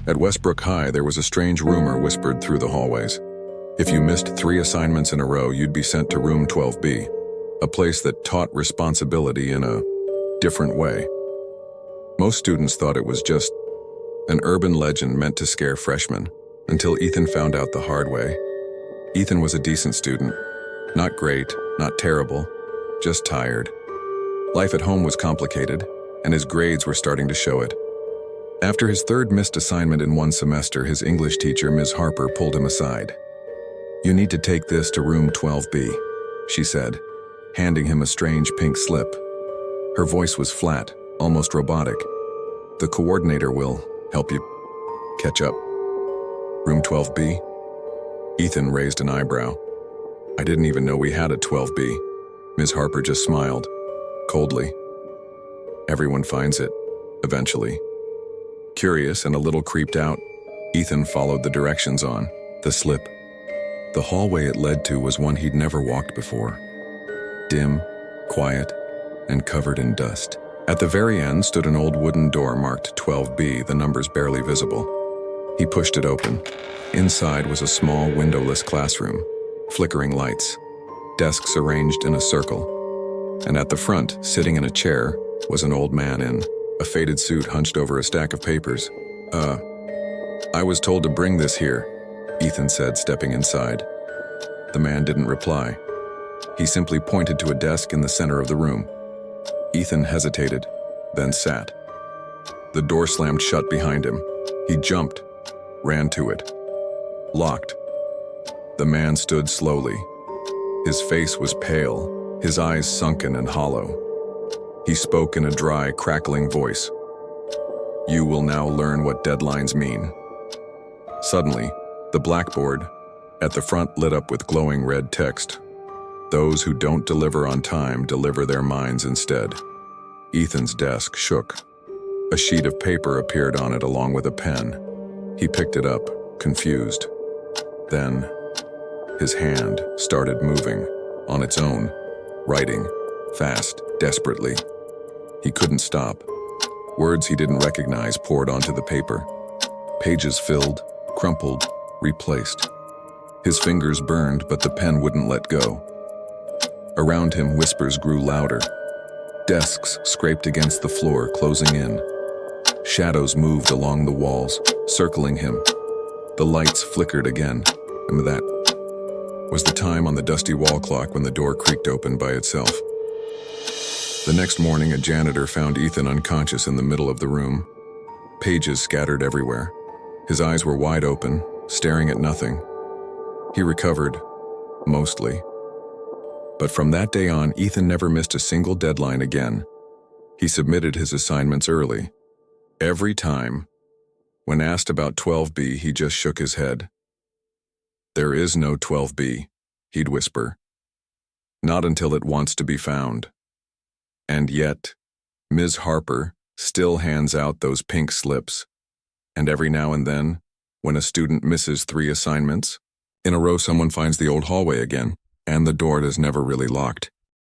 At Westbrook High, there was a strange rumor whispered through the hallways. If you missed 3 assignments in a row, you'd be sent to room 12B, a place that taught responsibility in a different way. Most students thought it was just an urban legend meant to scare freshmen, until Ethan found out the hard way. Ethan was a decent student. Not great, not terrible, just tired. Life at home was complicated, and his grades were starting to show it. After his 3rd missed assignment in one semester, his English teacher, Ms. Harper, pulled him aside. "You need to take this to room 12B, she said, handing him a strange pink slip. Her voice was flat, almost robotic. "The coordinator will help you catch up." "Room 12B? Ethan raised an eyebrow. "I didn't even know we had a 12B. Ms. Harper just smiled, coldly. "Everyone finds it, eventually." Curious and a little creeped out, Ethan followed the directions on the slip. The hallway it led to was one he'd never walked before. Dim, quiet, and covered in dust. At the very end stood an old wooden door marked 12B, the numbers barely visible. He pushed it open. Inside was a small, windowless classroom, flickering lights, desks arranged in a circle. And at the front, sitting in a chair, was an old man in a faded suit hunched over a stack of papers. I was told to bring this here," Ethan said, stepping inside. The man didn't reply. He simply pointed to a desk in the center of the room. Ethan hesitated, then sat. The door slammed shut behind him. He jumped, ran to it. Locked. The man stood slowly. His face was pale, his eyes sunken and hollow. He spoke in a dry, crackling voice. "You will now learn what deadlines mean." Suddenly, the blackboard at the front lit up with glowing red text. "Those who don't deliver on time deliver their minds instead." Ethan's desk shook. A sheet of paper appeared on it along with a pen. He picked it up, confused. Then, his hand started moving on its own, writing, fast, desperately. He couldn't stop. Words he didn't recognize poured onto the paper. Pages filled, crumpled, replaced. His fingers burned, but the pen wouldn't let go. Around him, whispers grew louder. Desks scraped against the floor, closing in. Shadows moved along the walls, circling him. The lights flickered again, and that was the time on the dusty wall clock when the door creaked open by itself. The next morning, a janitor found Ethan unconscious in the middle of the room. Pages scattered everywhere. His eyes were wide open, staring at nothing. He recovered, mostly. But from that day on, Ethan never missed a single deadline again. He submitted his assignments early. Every time, when asked about 12B, he just shook his head. "There is no 12B, he'd whisper. "Not until it wants to be found." And yet, Ms. Harper still hands out those pink slips. And every now and then, when a student misses 3 assignments, in a row someone finds the old hallway again, and the door is never really locked.